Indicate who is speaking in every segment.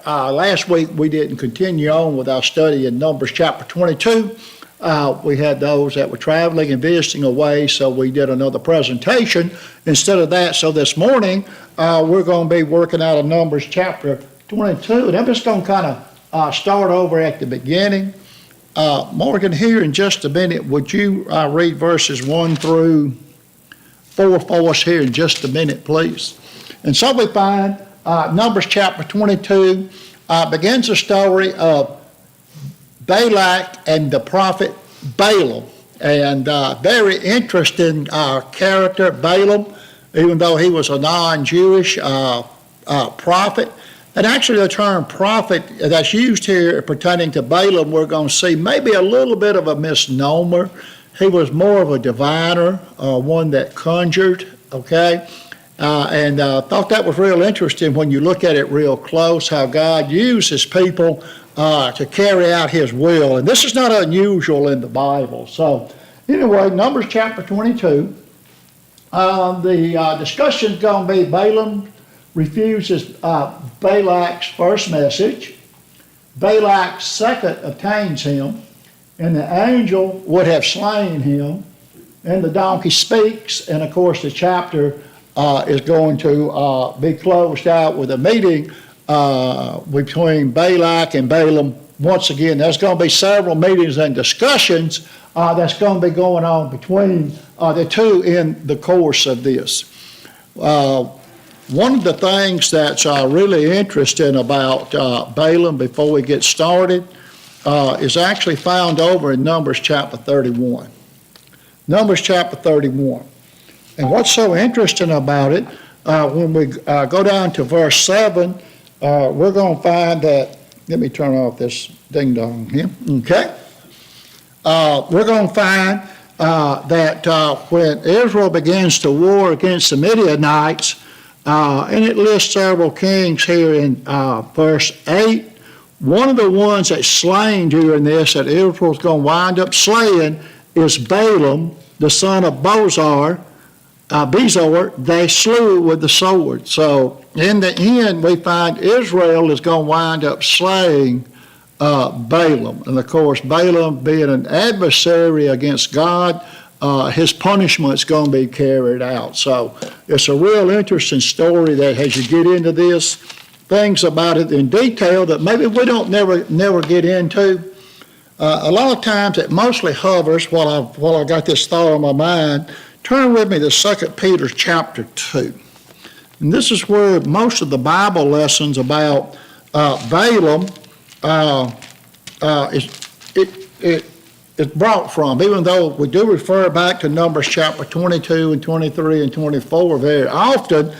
Speaker 1: last week we didn't continue on with our study in Numbers chapter 22. We had those that were traveling and visiting away, so we did another presentation instead of that. So this morning, we're going to be working out of Numbers chapter 22. And I'm just going to kind of start over at the beginning. Morgan, here in just a minute, would you read verses 1 through 4 for us here in just a minute, please? And so we find Numbers chapter 22 begins the story of Balak and the prophet Balaam. And very interesting character, Balaam, even though he was a non-Jewish prophet. And actually the term prophet that's used here pertaining to Balaam, we're going to see maybe a little bit of a misnomer. He was more of a diviner, one that conjured, okay? And thought that was real interesting when you look at it real close, how God uses people to carry out his will. And this is not unusual in the Bible. So anyway, Numbers chapter 22, the discussion is going to be Balaam refuses Balak's first message. Balak's second obtains him, and the angel would have slain him. And the donkey speaks, and of course the chapter is going to be closed out with a meeting between Balak and Balaam. Once again, there's going to be several meetings and discussions that's going to be going on between the two in the course of this. One of the things that's really interesting about Balaam before we get started is actually found over in Numbers chapter 31. Numbers chapter 31. And what's so interesting about it, when we go down to verse 7, we're going to find that, let me turn off this ding-dong here, okay? We're going to find that when Israel begins to war against the Midianites, and it lists several kings here in verse 8, one of the ones that's slain during this that Israel's going to wind up slaying is Balaam, the son of Bozor. They slew with the sword. So in the end, we find Israel is going to wind up slaying Balaam. And of course, Balaam being an adversary against God, his punishment is going to be carried out. So it's a real interesting story that as you get into this, things about it in detail that maybe we don't never get into. A lot of times it mostly hovers while I got this thought on my mind. Turn with me to 2 Peter chapter 2. And this is where most of the Bible lessons about Balaam is brought from, even though we do refer back to Numbers chapter 22 and 23 and 24 very often.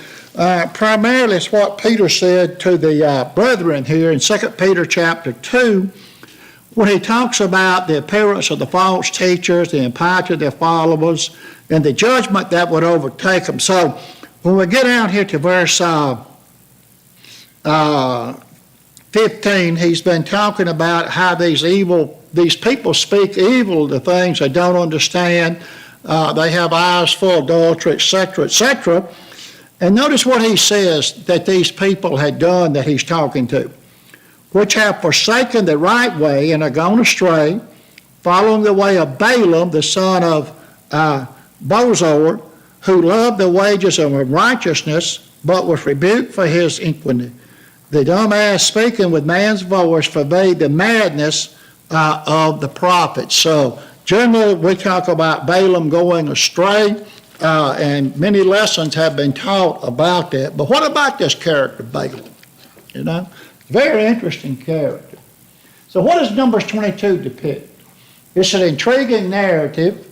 Speaker 1: Primarily it's what Peter said to the brethren here in 2 Peter chapter 2, when he talks about the appearance of the false teachers, the impiety of their followers, and the judgment that would overtake them. So when we get out here to verse 15, he's been talking about how these people speak evil to things they don't understand. They have eyes full of adultery, etc., etc. And notice what he says that these people had done that he's talking to, which have forsaken the right way and are gone astray, following the way of Balaam, the son of Bozor, who loved the wages of unrighteousness, but was rebuked for his iniquity. The dumb ass speaking with man's voice forbade the madness of the prophets. So generally we talk about Balaam going astray, and many lessons have been taught about that. But what about this character, Balaam? You know, very interesting character. So what does Numbers 22 depict? It's an intriguing narrative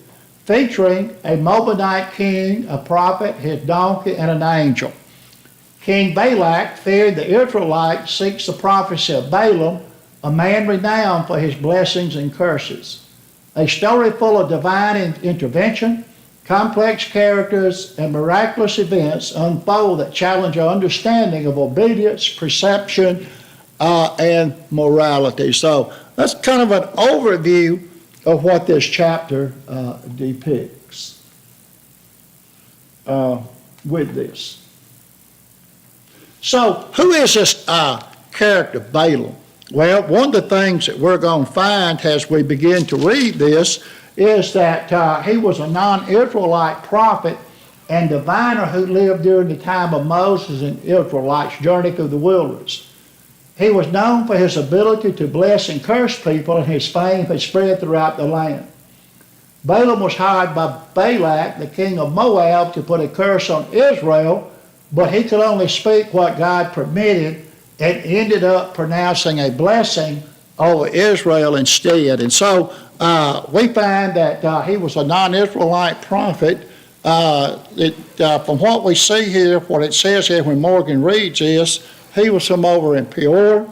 Speaker 1: featuring a Moabite king, a prophet, his donkey, and an angel. King Balak, feared the Israelites, seeks the prophecy of Balaam, a man renowned for his blessings and curses. A story full of divine intervention, complex characters, and miraculous events unfold that challenge our understanding of obedience, perception, and morality. So that's kind of an overview of what this chapter depicts with this. So who is this character, Balaam. Well, one of the things that we're going to find as we begin to read this is that he was a non-Israelite prophet and diviner who lived during the time of Moses and Israelites' journey through the wilderness. He was known for his ability to bless and curse people, and his fame had spread throughout the land. Balaam was hired by Balak, the king of Moab, to put a curse on Israel, but he could only speak what God permitted and ended up pronouncing a blessing over Israel instead. And so we find that he was a non-Israelite prophet. From what we see here, what it says here when Morgan reads this, he was from over in Peor,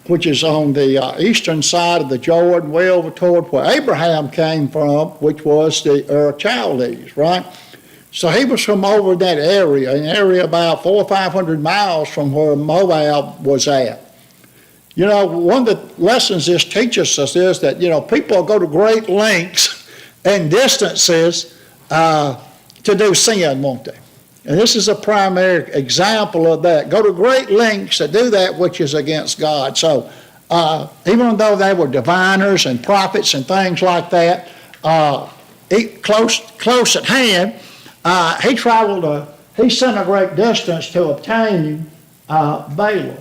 Speaker 1: which is on the eastern side of the Jordan, way over toward where Abraham came from, which was the Chaldees, right? So he was from over that area, an area about 400 or 500 miles from where Moab was at. You know, one of the lessons this teaches us is that, people go to great lengths and distances to do sin, won't they? And this is a primary example of that. Go to great lengths to do that which is against God. So even though they were diviners and prophets and things like that, close at hand, he sent a great distance to obtain Balaam.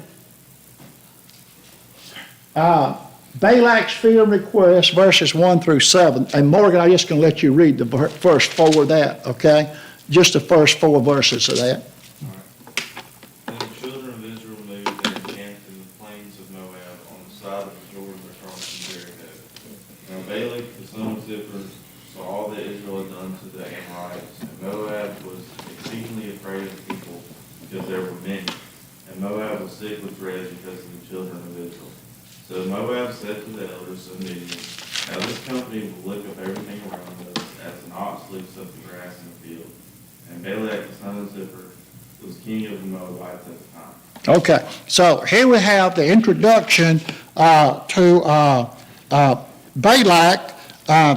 Speaker 1: Balak's fear and request, verses 1 through 7. And Morgan, I'm just going to let you read the first 4 of that, okay? Just the first 4 verses of that.
Speaker 2: All right. Then the children of Israel moved and encamped in the plains of Moab on the side of the Jordan across from Jericho. Now Balak, the son of Zippor, saw all that Israel had done to the Amorites, and Moab was exceedingly afraid of the people because there were many. And Moab was sick with dread because of the children of Israel. So Moab said to the elders of Midian, now this company will lick up everything around us as an ox licks up the grass in the field. And Balak, the son of Zippor, was king of the Moabites at the time.
Speaker 1: Okay, so here we have the introduction to Balak,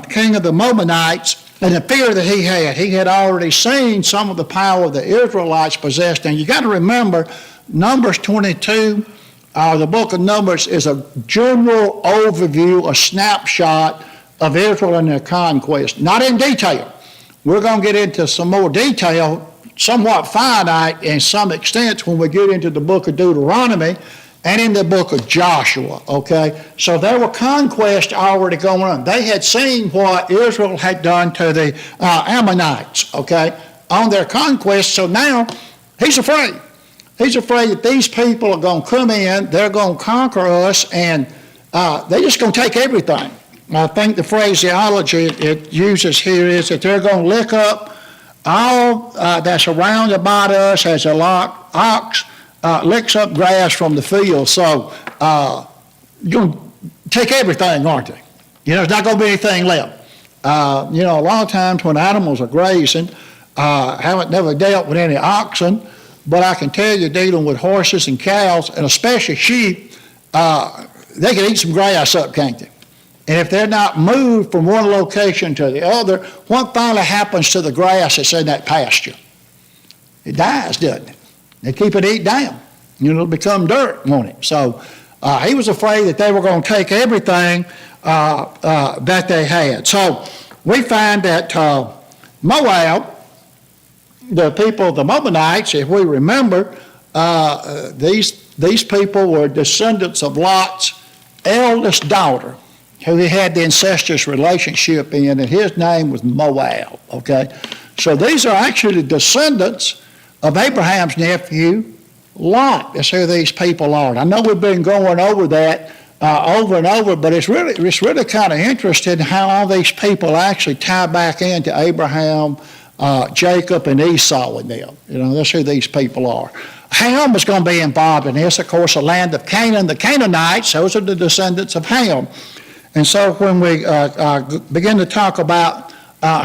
Speaker 1: king of the Moabites, and the fear that he had. He had already seen some of the power the Israelites possessed. And you got to remember, Numbers 22, the book of Numbers is a general overview, a snapshot of Israel and their conquest. Not in detail. We're going to get into some more detail, somewhat finite in some extent, when we get into the book of Deuteronomy and in the book of Joshua, okay? So there were conquests already going on. They had seen what Israel had done to the Ammonites, okay, on their conquest. So now he's afraid. He's afraid that these people are going to come in, they're going to conquer us, and they're just going to take everything. I think the phraseology it uses here is that they're going to lick up all that's around about us as a ox licks up grass from the field. So you're going to take everything, aren't they? There's not going to be anything left. A lot of times when animals are grazing, haven't never dealt with any oxen, but I can tell you, dealing with horses and cows, and especially sheep, they can eat some grass up, can't they? And if they're not moved from one location to the other, what finally happens to the grass that's in that pasture? It dies, doesn't it? They keep it eaten down. It'll become dirt, won't it? So he was afraid that they were going to take everything that they had. So we find that Moab, the people, the Moabites, if we remember, these people were descendants of Lot's eldest daughter, who he had the incestuous relationship in, and his name was Moab, okay? So these are actually the descendants of Abraham's nephew, Lot. That's who these people are. I know we've been going over that over and over, but it's really kind of interesting how all these people actually tie back into Abraham, Jacob, and Esau and them. That's who these people are. Ham is going to be involved in this. Of course, the land of Canaan, the Canaanites, those are the descendants of Ham. And so when we begin to talk about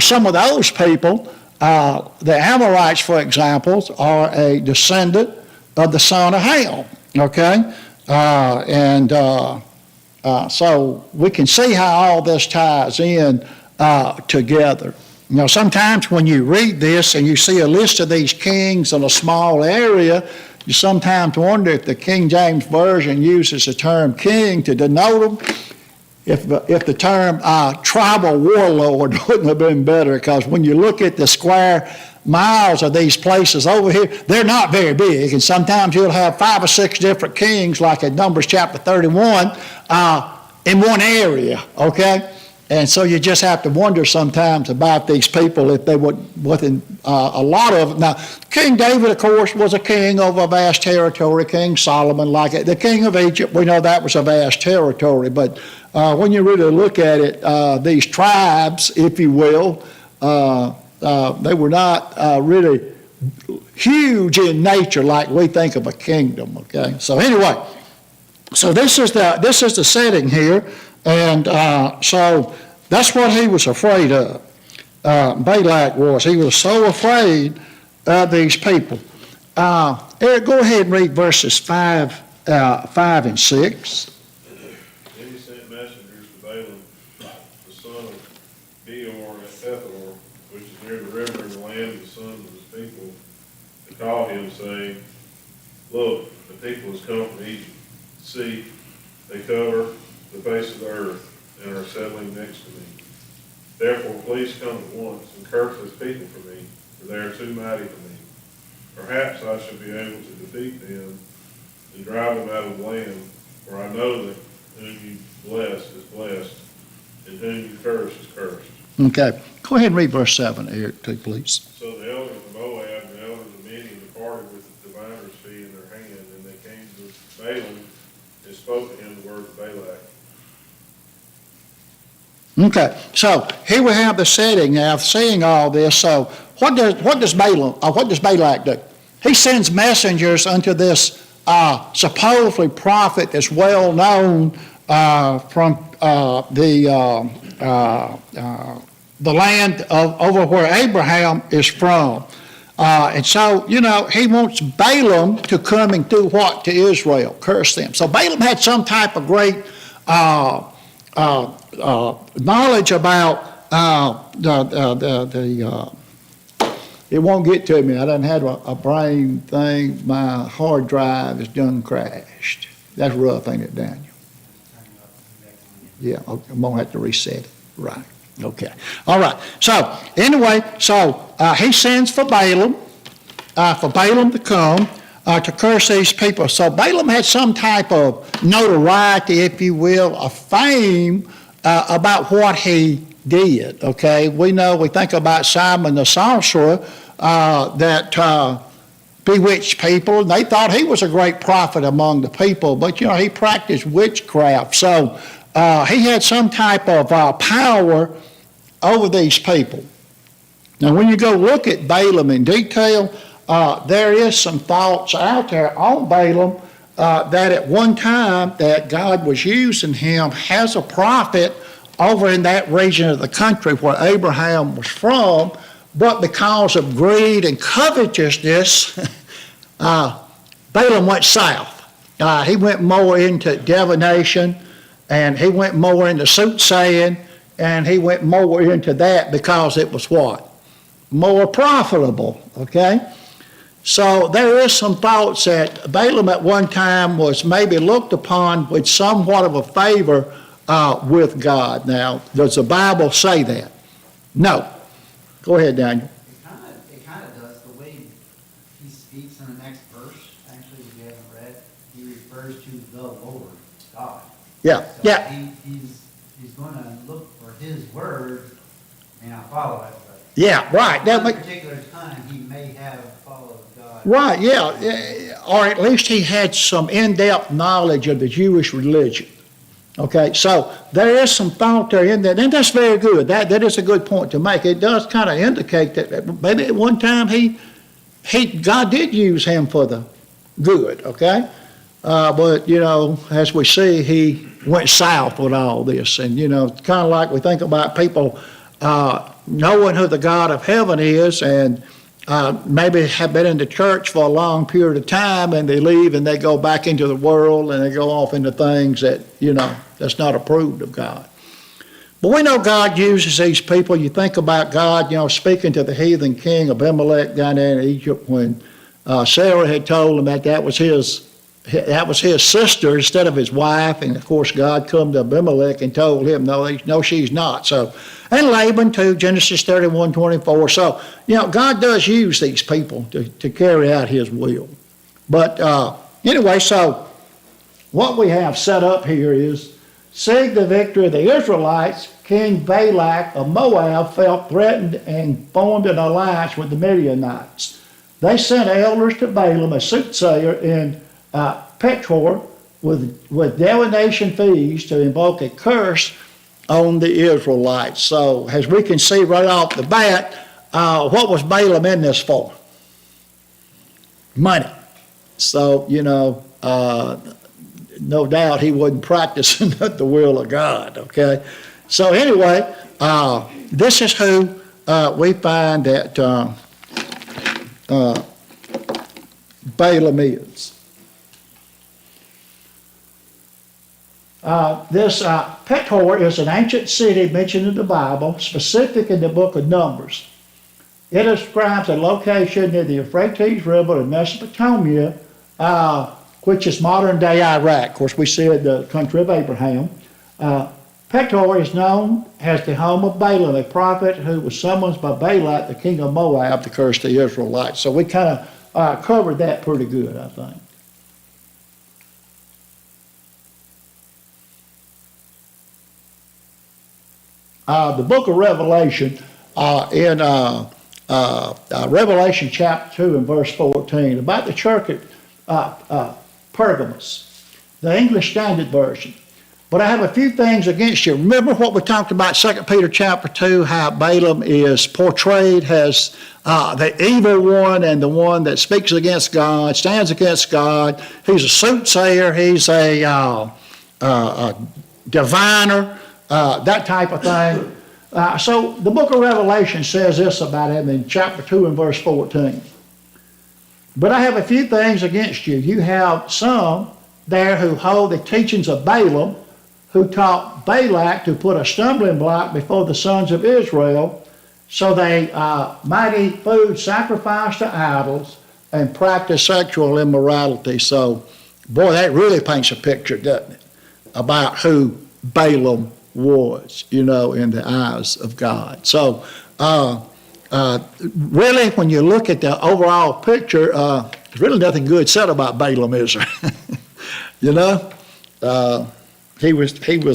Speaker 1: some of those people, the Amorites, for example, are a descendant of the son of Ham, okay? So we can see how all this ties in together. Sometimes when you read this and you see a list of these kings in a small area, you sometimes wonder if the King James Version uses the term king to denote them. If the term tribal warlord wouldn't have been better, because when you look at the square miles of these places over here, they're not very big, and sometimes you'll have 5 or 6 different kings, like in Numbers chapter 31, in one area, okay? And so you just have to wonder sometimes about these people if they wasn't a lot of them. Now, King David, of course, was a king over a vast territory. King Solomon, like it. The king of Egypt, we know that was a vast territory. But when you really look at it, these tribes, if you will, they were not really huge in nature like we think of a kingdom, okay? So anyway, so this is the setting here. And so that's what he was afraid of. Balak was. He was so afraid of these people. Eric, go ahead and read verses 5 and 6.
Speaker 3: Then he sent messengers to Balaam, the son of Beor at Pethor, which is near the river in the land of the sons of his people, to call him, saying, Look, the people has come from Egypt. See, they cover the face of the earth and are settling next to me. Therefore, please come at once and curse this people for me, for they are too mighty for me. Perhaps I shall be able to defeat them and drive them out of the land, for I know that whom you bless is blessed, and whom you curse is cursed.
Speaker 1: Okay. Go ahead and read verse 7, Eric, too, please.
Speaker 3: So the elders of Moab and the elders of Midian departed with the diviner's fee in their hand, and they came to Balaam and spoke to him the words of Balak.
Speaker 1: Okay, so here we have the setting now, seeing all this. So what does Balak do? He sends messengers unto this supposedly prophet that's well known from the land of over where Abraham is from. And so, he wants Balaam to come and do what to Israel? Curse them. So Balaam had some type of great knowledge about it won't get to me. I done had a brain thing. My hard drive has done crashed. That's rough, ain't it, Daniel? Yeah, I'm going to have to reset it. Right. Okay. All right. So, anyway, he sends for Balaam to come to curse these people. So Balaam had some type of notoriety, if you will, of fame about what he did, okay? We think about Simon the sorcerer that bewitched people, and they thought he was a great prophet among the people, but, he practiced witchcraft. So he had some type of power over these people. Now, when you go look at Balaam in detail, there is some thoughts out there on Balaam that at one time that God was using him as a prophet over in that region of the country where Abraham was from, but because of greed and covetousness, Balaam went south. He went more into divination, and he went more into soothsaying, and he went more into that because it was what? More profitable, okay? So there is some thoughts that Balaam at one time was maybe looked upon with somewhat of a favor with God. Now, does the Bible say that? No. Go ahead, Daniel.
Speaker 4: It kind of does. The way he speaks in the next verse, actually, if you haven't read, he refers to the Lord, God.
Speaker 1: Yeah,
Speaker 4: So
Speaker 1: yeah.
Speaker 4: He's going to look for his word, may not follow it, but
Speaker 1: Yeah, right.
Speaker 4: at one particular time, he may have followed God.
Speaker 1: Right, yeah. Or at least he had some in-depth knowledge of the Jewish religion. Okay, so there is some thought there in that, and that's very good. That is a good point to make. It does kind of indicate that maybe at one time God did use him for the good, okay? But, as we see, he went south with all this. And, kind of like we think about people knowing who the God of heaven is and maybe have been in the church for a long period of time, and they leave and they go back into the world and they go off into things that, that's not approved of God. But we know God uses these people. You think about God, speaking to the heathen king Abimelech down there in Egypt when Sarah had told him that was his sister instead of his wife, and of course God come to Abimelech and told him, no, she's not. So, and Laban too, Genesis 31:24. So, God does use these people to carry out his will. But anyway, so what we have set up here is, seeing the victory of the Israelites, King Balak of Moab felt threatened and formed an alliance with the Midianites. They sent elders to Balaam, a soothsayer in Petor, with divination fees to invoke a curse on the Israelites. So, as we can see right off the bat, what was Balaam in this for? Money. So, no doubt he wasn't practicing the will of God, okay? So anyway, this is who we find that Balaam is. This Petor is an ancient city mentioned in the Bible, specific in the book of Numbers. It describes a location near the Euphrates River in Mesopotamia, which is modern-day Iraq. Of course, we said the country of Abraham. Petor is known as the home of Balaam, a prophet who was summoned by Balak, the king of Moab, to curse the Israelites. So we kind of covered that pretty good, I think. The book of Revelation, in Revelation chapter 2 and verse 14, about the church at Pergamos, the English Standard Version. But I have a few things against you. Remember what we talked about 2 Peter chapter 2, how Balaam is portrayed as the evil one and the one that speaks against God, stands against God. He's a soothsayer, he's a diviner, that type of thing. So the book of Revelation says this about him in chapter 2 and verse 14. But I have a few things against you. You have some there who hold the teachings of Balaam, who taught Balak to put a stumbling block before the sons of Israel, so they might eat food sacrificed to idols and practice sexual immorality. So, boy, that really paints a picture, doesn't it, about who Balaam was, in the eyes of God. So, really, when you look at the overall picture, there's really nothing good said about Balaam, is there? He was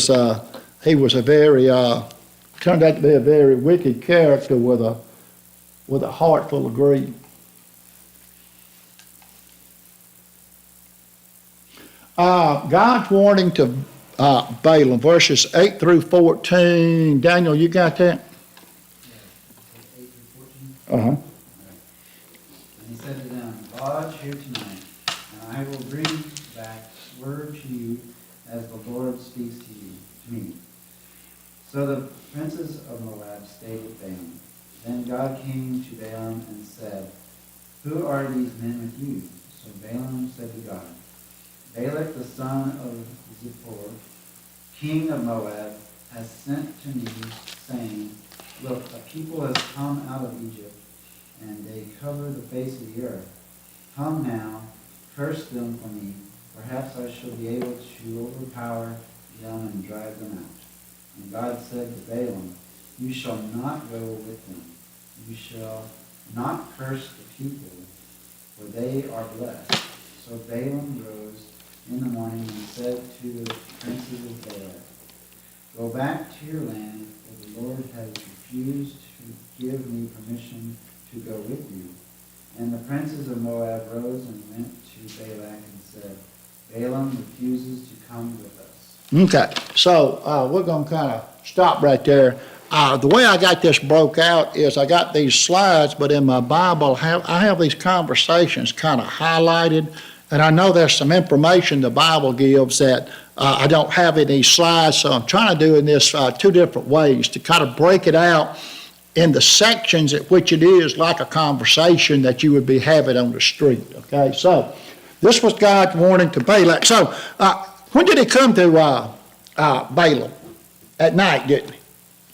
Speaker 1: a very turned out to be a very wicked character with a heart full of greed. God's warning to Balaam, verses 8 through 14. Daniel, you got that?
Speaker 4: 8 through 14.
Speaker 1: Uh-huh.
Speaker 4: And he said to them, Lodge here tonight, and I will bring back word to you as the Lord speaks to me. So the princes of Moab stayed with Balaam. Then God came to Balaam and said, Who are these men with you? So Balaam said to God, Balak the son of Zippor, king of Moab, has sent to me, saying, Look, a people has come out of Egypt, and they cover the face of the earth. Come now, curse them for me. Perhaps I shall be able to overpower them and drive them out. And God said to Balaam, You shall not go with them. You shall not curse the people, for they are blessed. So Balaam rose in the morning and said to the princes of Balak, Go back to your land, for the Lord has refused to give me permission to go with you. And the princes of Moab rose and went to Balak and said, Balaam refuses to come with us.
Speaker 1: Okay, so we're going to kind of stop right there. The way I got this broke out is I got these slides, but in my Bible I have these conversations kind of highlighted, and I know there's some information the Bible gives that I don't have in these slides, so I'm trying to do in this two different ways to kind of break it out in the sections at which it is like a conversation that you would be having on the street, okay? So this was God's warning to Balak. So when did he come to Balaam? At night, didn't he?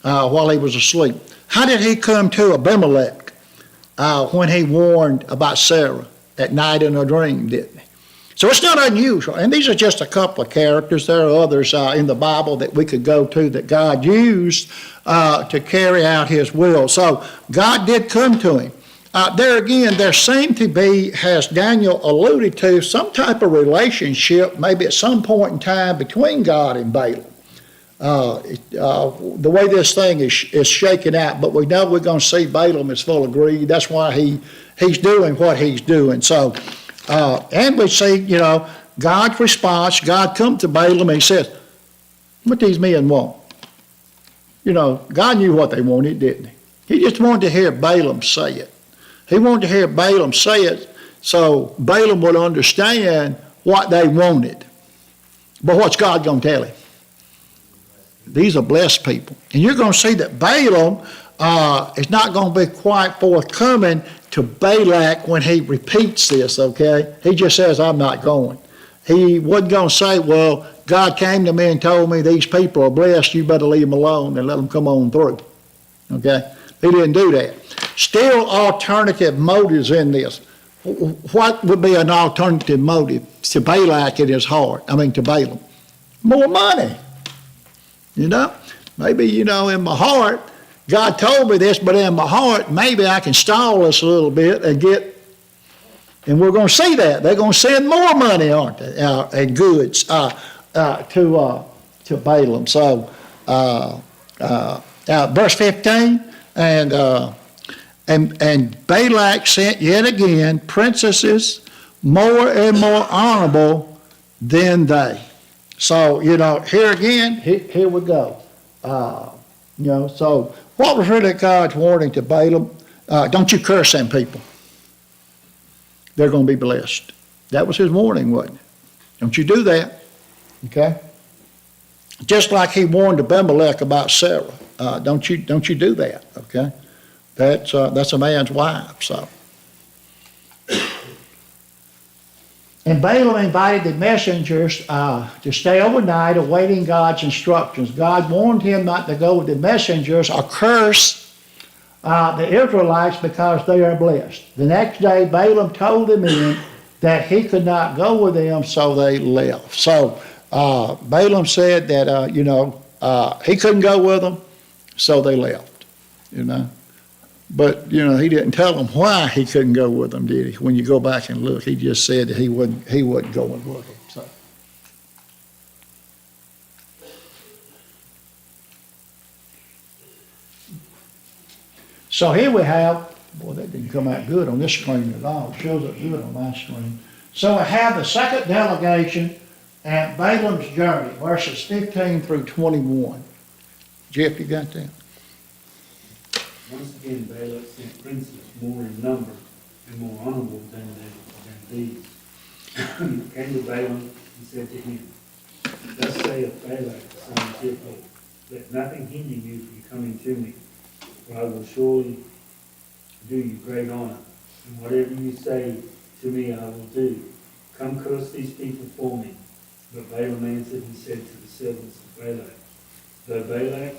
Speaker 1: While he was asleep. How did he come to Abimelech when he warned about Sarah at night in a dream, didn't he? So it's not unusual. And these are just a couple of characters. There are others in the Bible that we could go to that God used to carry out his will. So God did come to him. There again, there seemed to be, as Daniel alluded to, some type of relationship, maybe at some point in time, between God and Balaam. The way this thing is shaken out, but we know we're going to see Balaam is full of greed. That's why he's doing what he's doing. So, and we see, God's response. God comes to Balaam and he says, what these men want? God knew what they wanted, didn't he? He just wanted to hear Balaam say it. He wanted to hear Balaam say it so Balaam would understand what they wanted. But what's God going to tell him? These are blessed people. And you're going to see that Balaam is not going to be quite forthcoming to Balak when he repeats this, okay? He just says, I'm not going. He wasn't going to say, well, God came to me and told me these people are blessed, you better leave them alone and let them come on through, okay? He didn't do that. Still alternative motives in this. What would be an alternative motive to Balak in his heart? To Balaam? More money. Maybe, in my heart, God told me this, but in my heart, maybe I can stall this a little bit and and we're going to see that. They're going to send more money, aren't they, and goods to Balaam. So, verse 15, and Balak sent yet again princesses more and more honorable than they. So, here again, here we go. So what was really God's warning to Balaam? Don't you curse them people. They're going to be blessed. That was his warning, wasn't it? Don't you do that, okay? Just like he warned Abimelech about Sarah. Don't you do that, okay? That's a man's wife, so. And Balaam invited the messengers to stay overnight awaiting God's instructions. God warned him not to go with the messengers or curse the Israelites because they are blessed. The next day, Balaam told the men that he could not go with them, so they left. So Balaam said that, he couldn't go with them, so they left, But, he didn't tell them why he couldn't go with them, did he? When you go back and look, he just said that he wasn't going with them. So here we have, boy, that didn't come out good on this screen at all. It shows up good on my screen. So we have the second delegation and Balaam's journey, verses 15 through 21. Jeff, you got that?
Speaker 5: Once again, Balak sent princes more in number and more honorable than these. Came to Balaam and said to him, Thus saith Balak, the son of Zippor, let nothing hinder you from coming to me, for I will surely do you great honor, and whatever you say to me I will do. Come curse these people for me. But Balaam answered and said to the servants of Balak, Though Balak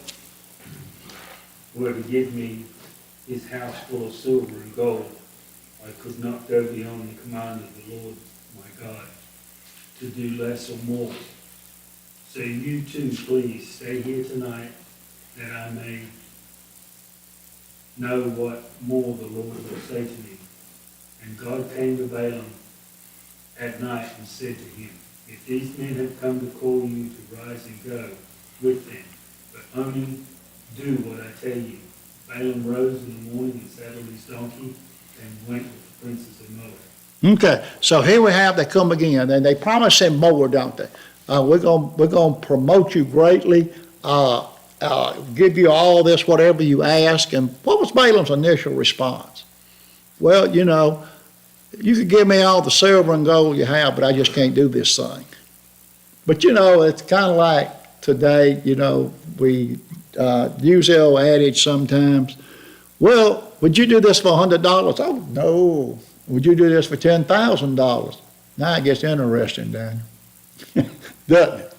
Speaker 5: were to give me his house full of silver and gold, I could not go beyond the command of the Lord my God, to do less or more. So you too, please, stay here tonight, that I may know what more the Lord will say to me. And God came to Balaam at night and said to him, If these men have come to call you to rise and go with them, but only do what I tell you. Balaam rose in the morning and saddled his donkey and went with the princes of Moab.
Speaker 1: Okay, so here we have, they come again, and they promise him more, don't they? We're going to promote you greatly, give you all this, whatever you ask. And what was Balaam's initial response? Well, you could give me all the silver and gold you have, but I just can't do this thing. But, it's kind of like today, we use the old adage sometimes, well, would you do this for $100? Oh, no. Would you do this for $10,000? Now it gets interesting, Daniel. Doesn't it?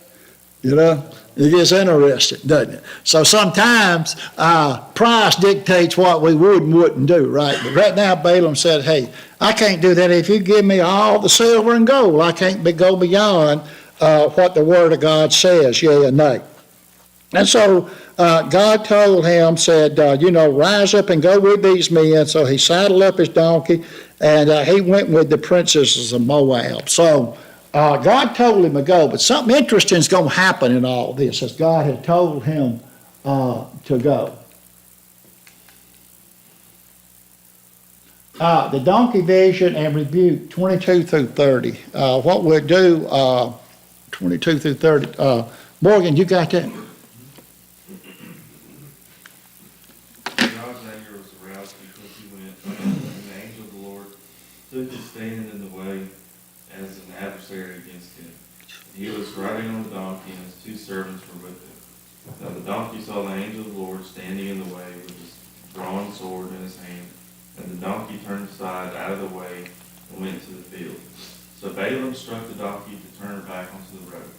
Speaker 1: You know, it gets interesting, doesn't it? So sometimes price dictates what we would and wouldn't do, right? But right now Balaam said, hey, I can't do that. If you give me all the silver and gold, I can't go beyond what the Word of God says, yea and nay. And so God told him, said, rise up and go with these men. So he saddled up his donkey, and he went with the princesses of Moab. So God told him to go, but something interesting is going to happen in all this, as God had told him to go. The donkey vision and rebuke, 22 through 30. What we'll do, 22 through 30. Morgan, you got that?
Speaker 2: God's anger was aroused because he went, and the angel of the Lord took his stand in the way as an adversary against him. He was riding on the donkey, and his two servants were with him. Now the donkey saw the angel of the Lord standing in the way with his drawn sword in his hand, and the donkey turned aside out of the way and went to the field. So Balaam struck the donkey to turn her back onto the road.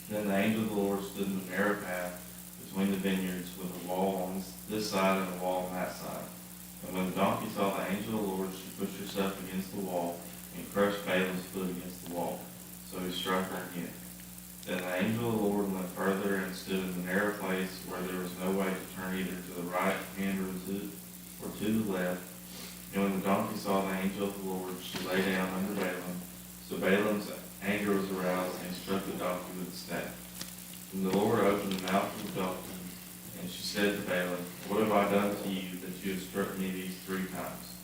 Speaker 2: Then the angel of the Lord stood in a narrow path between the vineyards, with a wall on this side and a wall on that side. And when the donkey saw the angel of the Lord, she pushed herself against the wall and crushed Balaam's foot against the wall. So he struck her again. Then the angel of the Lord went further and stood in the narrow place where there was no way to turn either to the right hand or to the left. And when the donkey saw the angel of the Lord, she lay down under Balaam. So Balaam's anger was aroused, and he struck the donkey with the staff. And the Lord opened the mouth of the donkey, and she said to Balaam, what have I done to you that you have struck me these 3 times?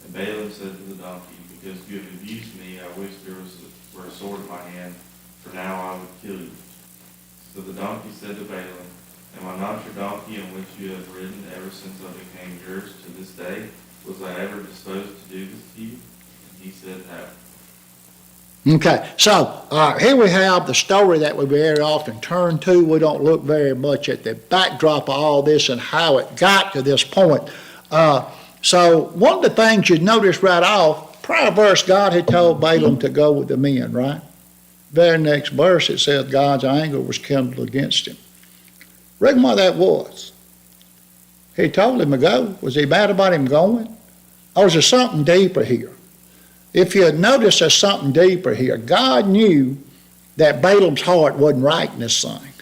Speaker 2: And Balaam said to the donkey, because you have abused me, I wish there were a sword in my hand, for now I would kill you. So the donkey said to Balaam, am I not your donkey on which you have ridden ever since I became yours to this day? Was I ever disposed to do this to you? And he said, no.
Speaker 1: Okay, so here we have the story that we very often turn to. We don't look very much at the backdrop of all this and how it got to this point. So one of the things you notice right off, prior verse, God had told Balaam to go with the men, right? Very next verse it says God's anger was kindled against him. Reckon what that was. He told him to go. Was he mad about him going? Or was there something deeper here? If you notice there's something deeper here, God knew that Balaam's heart wasn't right in this thing.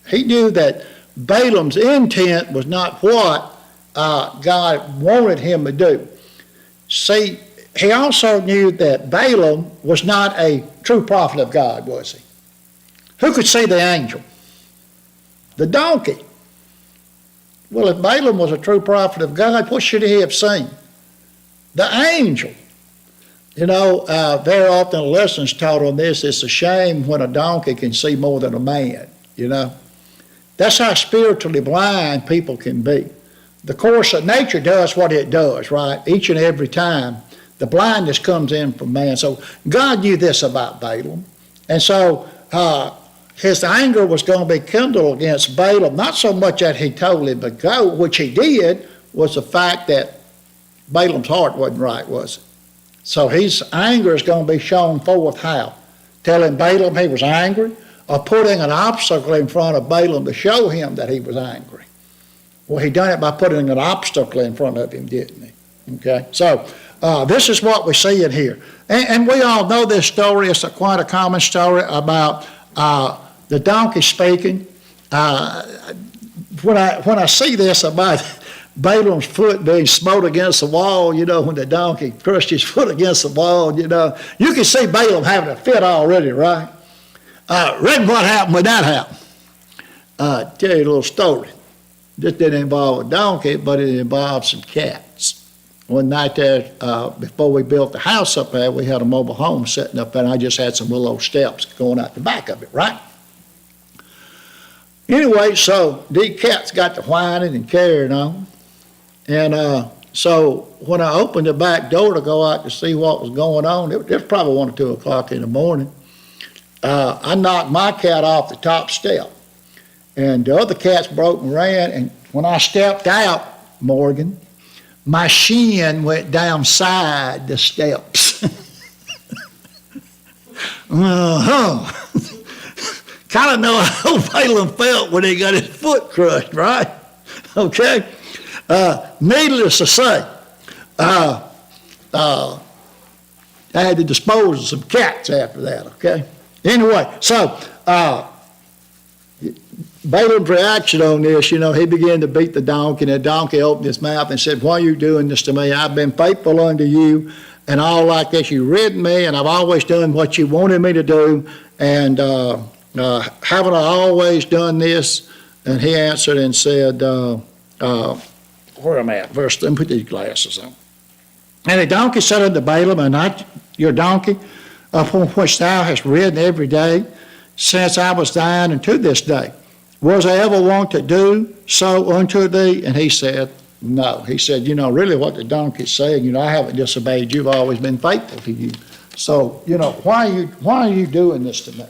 Speaker 1: He knew that Balaam's intent was not what God wanted him to do. See, he also knew that Balaam was not a true prophet of God, was he? Who could see the angel? The donkey. Well, if Balaam was a true prophet of God, what should he have seen? The angel. You know, very often a lesson's taught on this. It's a shame when a donkey can see more than a man, you know. That's how spiritually blind people can be. The course of nature does what it does, right? Each and every time. The blindness comes in from man. So God knew this about Balaam. And so his anger was going to be kindled against Balaam, not so much that he told him to go, which he did, was the fact that Balaam's heart wasn't right, was it? So his anger is going to be shown forth how? Telling Balaam he was angry, or putting an obstacle in front of Balaam to show him that he was angry. Well, he done it by putting an obstacle in front of him, didn't he? Okay, so this is what we see in here. And we all know this story. It's quite a common story about the donkey speaking. When I see this about Balaam's foot being smote against the wall, you know, when the donkey crushed his foot against the wall, you know, you can see Balaam having a fit already, right? Reckon what happened when that happened. Tell you a little story. This didn't involve a donkey, but it involved some cats. One night there, before we built the house up there, we had a mobile home sitting up there, and I just had some little old steps going out the back of it, right? Anyway, so these cats got to whining and carrying on. And so when I opened the back door to go out to see what was going on, it was probably 1 or 2 o'clock in the morning, I knocked my cat off the top step. And the other cats broke and ran, and when I stepped out, Morgan, my shin went downside the steps. kind of know how Balaam felt when he got his foot crushed, right? Okay? Needless to say, I had to dispose of some cats after that, okay? Anyway, so Balaam's reaction on this, he began to beat the donkey, and the donkey opened his mouth and said, "Why are you doing this to me? I've been faithful unto you, and all like this. You've ridden me, and I've always done what you wanted me to do, and haven't I always done this?" And he answered and said, where am I at? Let me put these glasses on. And the donkey said unto Balaam, "And not your donkey, upon which thou hast ridden every day, since I was thine unto this day. Was I ever wont to do so unto thee?" And he said, "No." He said, really what the donkey's saying, I haven't disobeyed you. I've always been faithful to you. So, why are you doing this to me?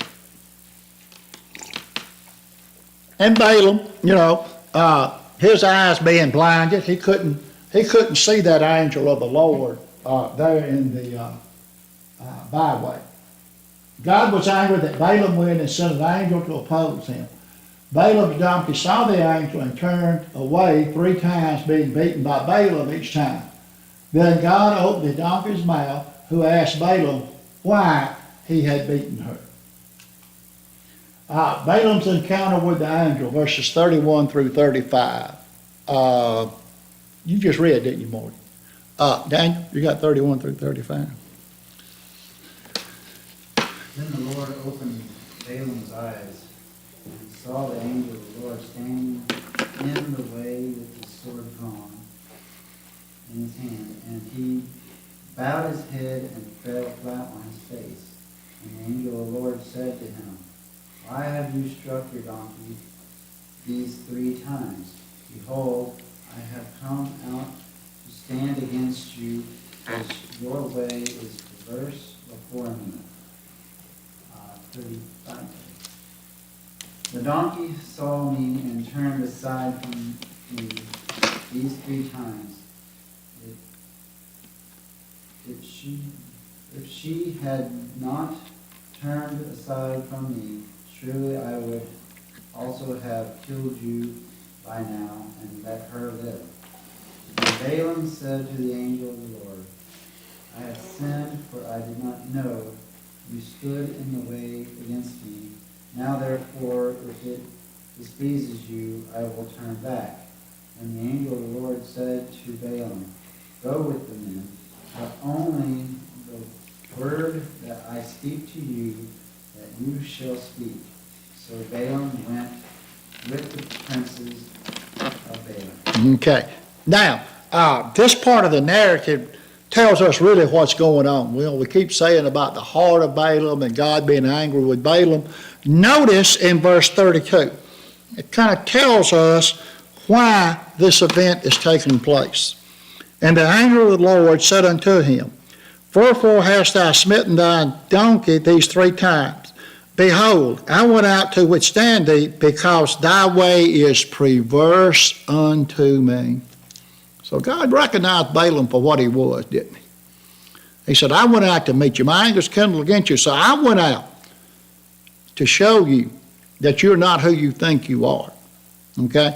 Speaker 1: And Balaam, his eyes being blinded, he couldn't see that angel of the Lord there in the byway. God was angry that Balaam went and sent an angel to oppose him. Balaam's donkey saw the angel and turned away 3 times, being beaten by Balaam each time. Then God opened the donkey's mouth, who asked Balaam why he had beaten her. Balaam's encounter with the angel, verses 31 through 35. You just read, didn't you, Morty? Daniel, you got 31 through 35.
Speaker 4: Then the Lord opened Balaam's eyes, and he saw the angel of the Lord standing in the way with his sword drawn in his hand, and he bowed his head and fell flat on his face. And the angel of the Lord said to him, "Why have you struck your donkey these 3 times? Behold, I have come out to stand against you, because your way is perverse before me." 35. The donkey saw me and turned aside from me these 3 times. If she had not turned aside from me, surely I would also have killed you by now and let her live. And Balaam said to the angel of the Lord, "I have sinned, for I did not know you stood in the way against me. Now therefore, if it displeases you, I will turn back." And the angel of the Lord said to Balaam, "Go with the men, but only the word that I speak to you, that you shall speak." So Balaam went with the princes of Balaam.
Speaker 1: Okay. Now, this part of the narrative tells us really what's going on. We keep saying about the heart of Balaam and God being angry with Balaam. Notice in verse 32, it kind of tells us why this event is taking place. "And the angel of the Lord said unto him, Wherefore hast thou smitten thy donkey these 3 times? Behold, I went out to withstand thee, because thy way is perverse unto me." So God recognized Balaam for what he was, didn't he? He said, "I went out to meet you. My anger's kindled against you, so I went out to show you that you're not who you think you are." Okay?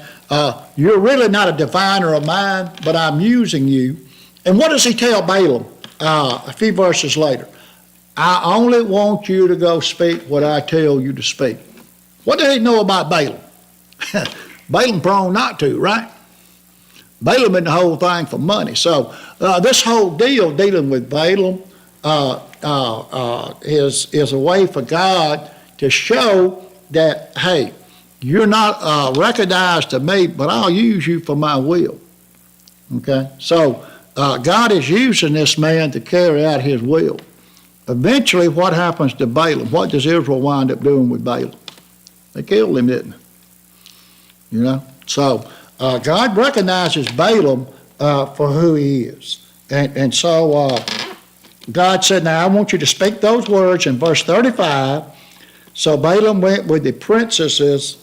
Speaker 1: You're really not a diviner of mine, but I'm using you. And what does he tell Balaam a few verses later? "I only want you to go speak what I tell you to speak." What did he know about Balaam? Balaam prone not to, right? Balaam in the whole thing for money. So this whole deal dealing with Balaam is a way for God to show that, hey, you're not recognized to me, but I'll use you for my will. Okay? So God is using this man to carry out his will. Eventually, what happens to Balaam? What does Israel wind up doing with Balaam? They killed him, didn't they? So God recognizes Balaam for who he is. And so God said, "Now I want you to speak those words," in verse 35. So Balaam went with the princesses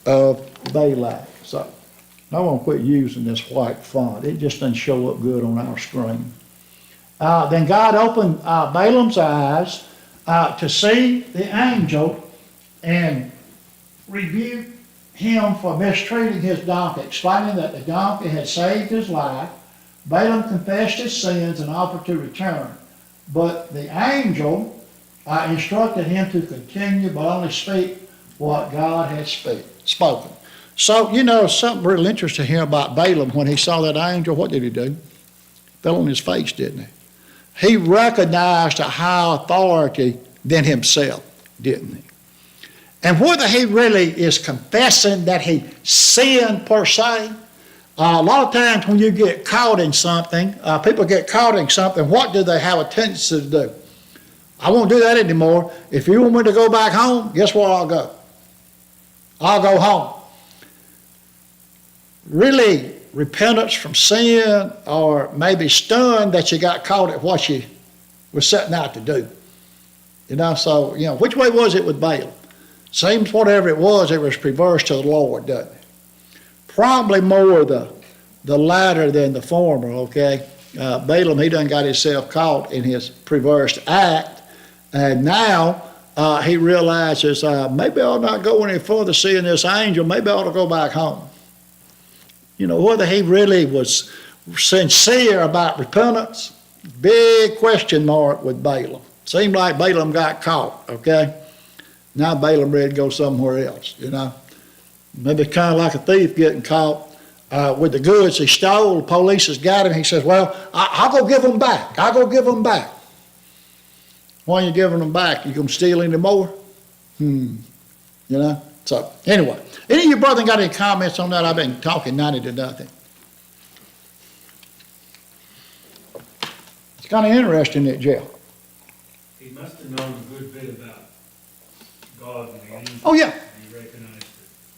Speaker 1: of Balak. So I won't quit using this white font. It just doesn't show up good on our screen. Then God opened Balaam's eyes to see the angel, and rebuked him for mistreating his donkey, explaining that the donkey had saved his life. Balaam confessed his sins and offered to return. But the angel instructed him to continue, but only speak what God had spoken. So, something real interesting here about Balaam. When he saw that angel, what did he do? Fell on his face, didn't he? He recognized a higher authority than himself, didn't he? And whether he really is confessing that he sinned per se, a lot of times when you get caught in something, people get caught in something, what do they have a tendency to do? I won't do that anymore. If you want me to go back home, guess where I'll go? I'll go home. Really, repentance from sin, or maybe stunned that you got caught at what you were setting out to do. So, which way was it with Balaam? Seems whatever it was perverse to the Lord, doesn't it? Probably more the latter than the former, okay? Balaam, he done got himself caught in his perverse act, and now he realizes, maybe I'll not go any further seeing this angel, maybe I ought to go back home. Whether he really was sincere about repentance, big question mark with Balaam. Seemed like Balaam got caught, okay? Now Balaam ready to go somewhere else, Maybe kind of like a thief getting caught with the goods he stole. The police has got him. He says, well, I'll go give them back. I'll go give them back. Why are you giving them back? You going to steal any more? So, anyway. Any of you brethren got any comments on that? I've been talking 90 to nothing. It's kind of interesting, isn't it, Jeff?
Speaker 5: He must have known a good bit about God and the angels.
Speaker 1: Oh, yeah.
Speaker 5: And he recognized it.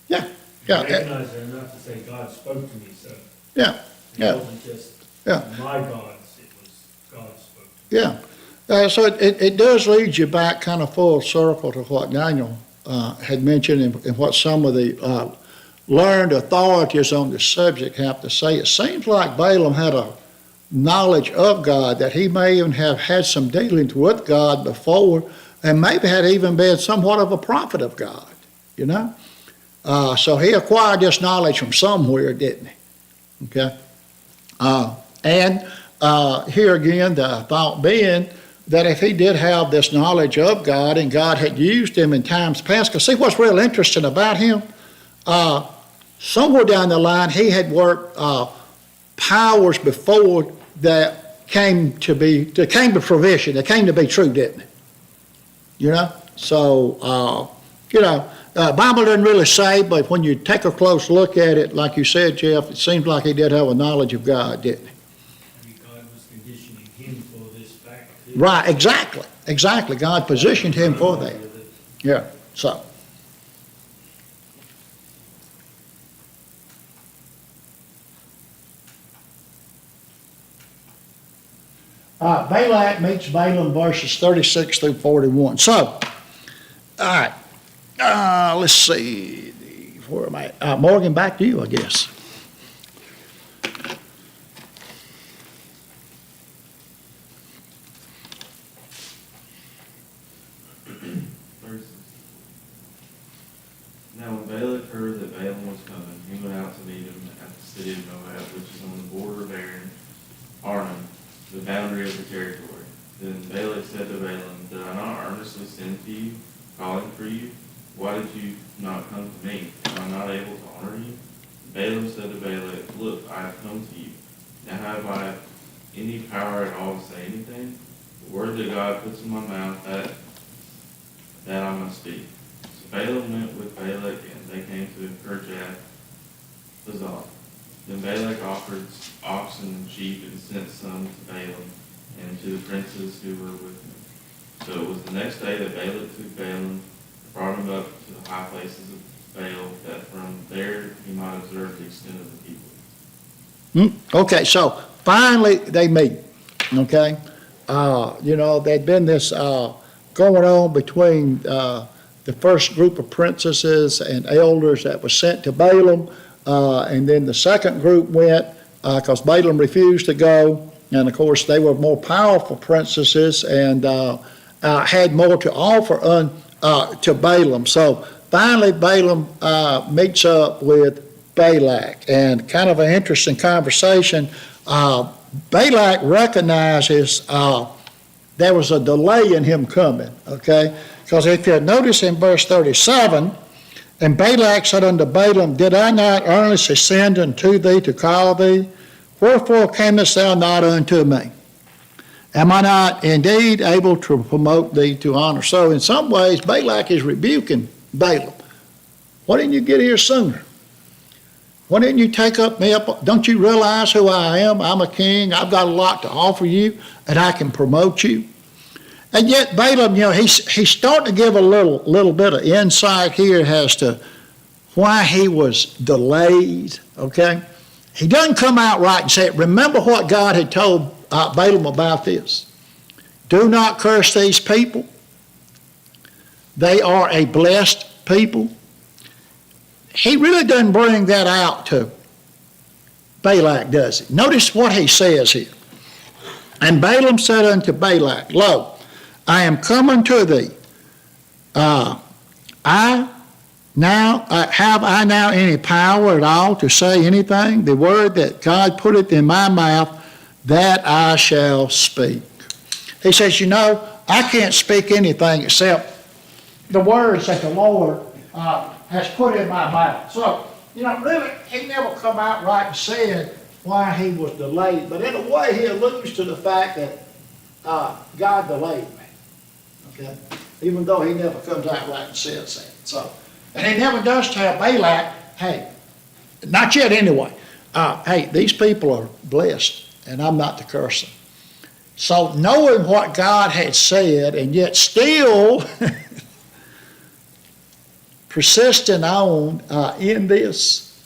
Speaker 1: Yeah.
Speaker 5: He
Speaker 1: Yeah.
Speaker 5: recognized it enough to say, God spoke to me, so
Speaker 1: Yeah.
Speaker 5: it
Speaker 1: Yeah.
Speaker 5: wasn't just
Speaker 1: Yeah.
Speaker 5: my gods, it was God spoke to me.
Speaker 1: Yeah. So it does lead you back kind of full circle to what Daniel had mentioned and what some of the learned authorities on the subject have to say. It seems like Balaam had a knowledge of God, that he may even have had some dealings with God before, and maybe had even been somewhat of a prophet of God, So he acquired this knowledge from somewhere, didn't he? Okay? And here again, the thought being that if he did have this knowledge of God and God had used him in times past, because see what's real interesting about him? Somewhere down the line, he had worked powers before that came to fruition, that came to be true, didn't it? So, Bible doesn't really say, but when you take a close look at it, like you said, Jeff, it seems like he did have a knowledge of God, didn't he?
Speaker 5: I mean, God was conditioning him for this fact.
Speaker 1: Right, exactly. God positioned him for that. Yeah, so. Balak meets Balaam, verses 36 through 41. So, all right, let's see, where am I? Morgan, back to you, I guess.
Speaker 2: Now when Balak heard that Balaam was coming, he went out to meet him at the city of Moab, which is on the border of Arnon, the boundary of the territory. Then Balak said to Balaam, did I not earnestly send to you, calling for you? Why did you not come to me? Am I not able to honor you? Balaam said to Balak, look, I have come to you. Now have I any power at all to say anything? The word that God puts in my mouth, that I must speak. So Balaam went with Balak, and they came to Kirjath Huzzah. Then Balak offered oxen and sheep and sent some to Balaam and to the princes who were with him. So it was the next day that Balak took Balaam and brought him up to the high places of Baal, that from there he might observe the extent of the people.
Speaker 1: Okay, so finally they meet, okay? There'd been this going on between the first group of princesses and elders that was sent to Balaam, and then the second group went because Balaam refused to go, and of course they were more powerful princesses and had more to offer to Balaam. So finally Balaam meets up with Balak, and kind of an interesting conversation. Balak recognizes there was a delay in him coming, okay? Because if you notice in verse 37, and Balak said unto Balaam, Did I not earnestly send unto thee to call thee? Wherefore camest thou not unto me? Am I not indeed able to promote thee to honor? So in some ways, Balak is rebuking Balaam. Why didn't you get here sooner? Why didn't you take me up? Don't you realize who I am? I'm a king. I've got a lot to offer you, and I can promote you. And yet Balaam, he's starting to give a little bit of insight here as to why he was delayed, okay? He doesn't come out right and say, remember what God had told Balaam about this. Do not curse these people. They are a blessed people. He really doesn't bring that out to Balak, does he? Notice what he says here. And Balaam said unto Balak, Lo, I am coming to thee. Have I now any power at all to say anything? The word that God putteth in my mouth, that I shall speak. He says, I can't speak anything except the words that the Lord has put in my mouth. So, really, he never come out right and said why he was delayed. But in a way, he alludes to the fact that God delayed me. Okay? Even though he never comes out right and says that. So, and he never does tell Balak, hey, not yet anyway, hey, these people are blessed, and I'm not to curse them. So knowing what God had said, and yet still persisting on in this,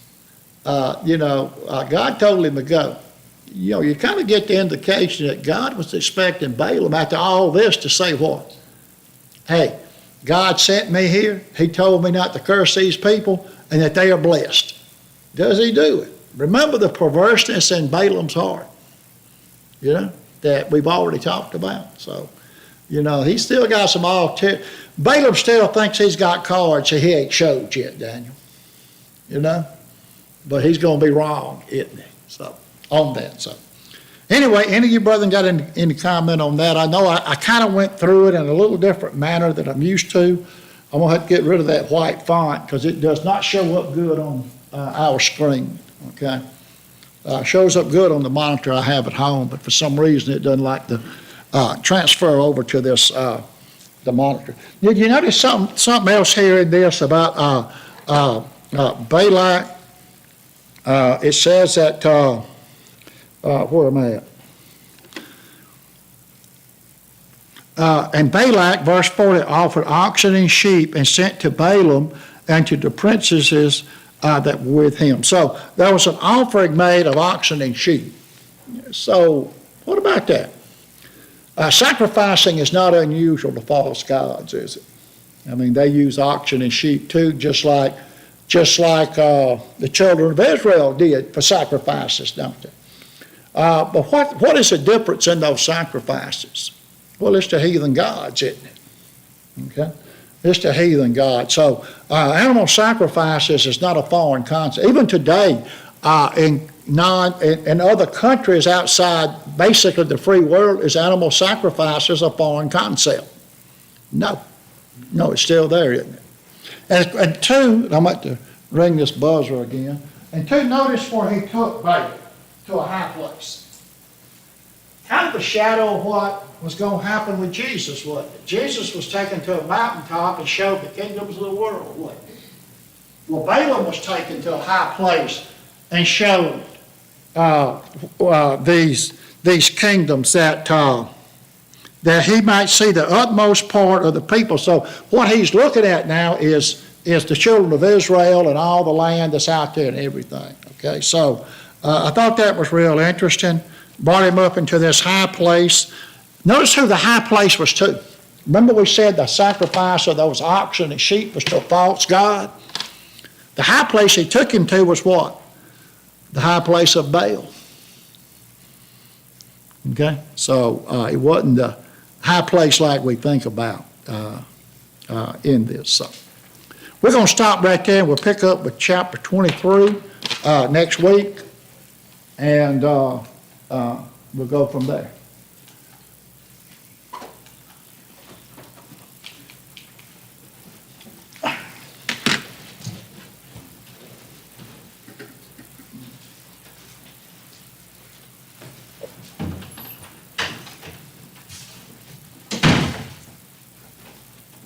Speaker 1: God told him to go. You kind of get the indication that God was expecting Balaam after all this to say what? Hey, God sent me here. He told me not to curse these people and that they are blessed. Does he do it? Remember the perverseness in Balaam's heart, that we've already talked about. So, he's still got some Balaam still thinks he's got cards that he ain't showed yet, Daniel. But he's going to be wrong, isn't he? So, on that. So, anyway, any of you brethren got any comment on that? I know I kind of went through it in a little different manner than I'm used to. I'm going to have to get rid of that white font because it does not show up good on our screen, okay? Shows up good on the monitor I have at home, but for some reason it doesn't like to transfer over to this, the monitor. Did you notice something else here in this about Balak? It says that, where am I at? And Balak, verse 40, offered oxen and sheep and sent to Balaam and to the princesses that were with him. So there was an offering made of oxen and sheep. So what about that? Sacrificing is not unusual to false gods, is it? I mean, they use oxen and sheep too, just like the children of Israel did for sacrifices, don't they? But what is the difference in those sacrifices? Well, it's to heathen gods, isn't it? Okay? It's to heathen gods. So animal sacrifices is not a foreign concept. Even today, in other countries outside basically the free world, is animal sacrifices a foreign concept? No, it's still there, isn't it? And two, I'm about to ring this buzzer again. And two, notice where he took Balaam to a high place. Kind of a shadow of what was going to happen with Jesus, wasn't it? Jesus was taken to a mountaintop and showed the kingdoms of the world, wasn't it? Well, Balaam was taken to a high place and showed these kingdoms that he might see the utmost part of the people. So what he's looking at now is the children of Israel and all the land that's out there and everything. Okay, so I thought that was real interesting. Brought him up into this high place. Notice who the high place was to. Remember we said the sacrifice of those oxen and sheep was to a false god? The high place he took him to was what? The high place of Baal. Okay? So it wasn't the high place like we think about in this. So, we're gonna stop right there, and we'll pick up with chapter 23, next week, and, we'll go from there.